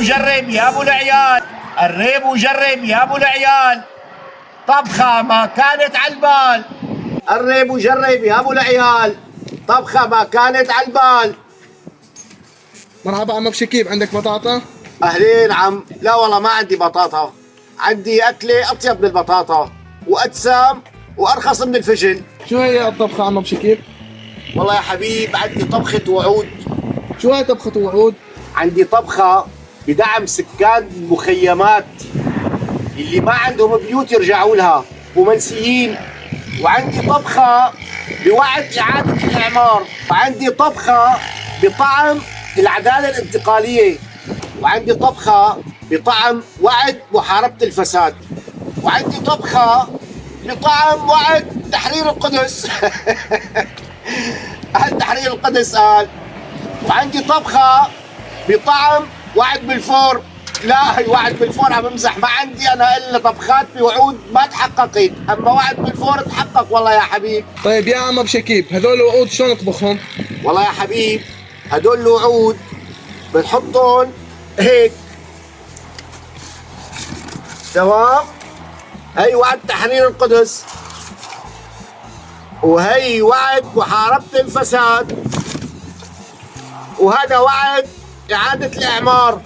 وجرب يا ابو العيال، قرب وجرب يا ابو العيال، طبخة ما كانت على البال. قرب وجرب يا ابو العيال، طبخة ما كانت على البال. مرحبا عمك شكيب، عندك بطاطا؟ اهلين عم. لا والله ما عندي بطاطا، عندي اكلة اطيب من البطاطا وادسم وارخص من الفجل. شو هي الطبخة عمك شكيب؟ والله يا حبيب عندي طبخة وعود. شو هي طبخة وعود؟ عندي طبخة بدعم سكان المخيمات اللي ما عندهم بيوت يرجعوا لها ومنسيين، وعندي طبخة بوعد إعادة الإعمار، وعندي طبخة بطعم العدالة الانتقالية، وعندي طبخة بطعم وعد محاربة الفساد، وعندي طبخة بطعم وعد تحرير القدس أهل تحرير القدس قال. وعندي طبخة بطعم وعد بلفور. لا هي وعد بلفور عم بمزح، ما عندي انا الا طبخات بوعود ما تحققت، اما وعد بلفور تحقق والله يا حبيب. طيب يا عمك شكيب، هذول الوعود شلون نطبخهم؟ والله يا حبيب هدول الوعود بنحطهم هيك تمام. هي وعد تحرير القدس، وهي وعد محاربة الفساد، وهذا وعد إعادة الإعمار،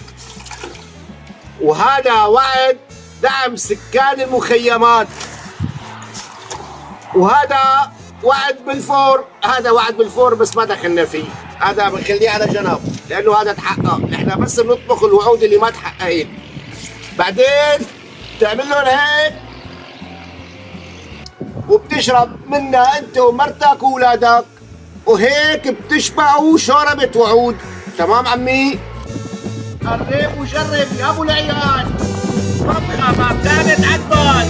وهذا وعد دعم سكان المخيمات، وهذا وعد بلفور. هذا وعد بلفور بس ما دخلنا فيه، هذا بنخليه على جنب لأنه هذا تحقق. نحن بس بنطبخ الوعود اللي ما تحققت، بعدين بتعمل لهم هيك وبتشرب منها أنت ومرتك وأولادك، وهيك بتشبعوا شوربة وعود. تمام عمي؟ قرب وجرب يا ابو العيال، طبخة ما كانت عالبال.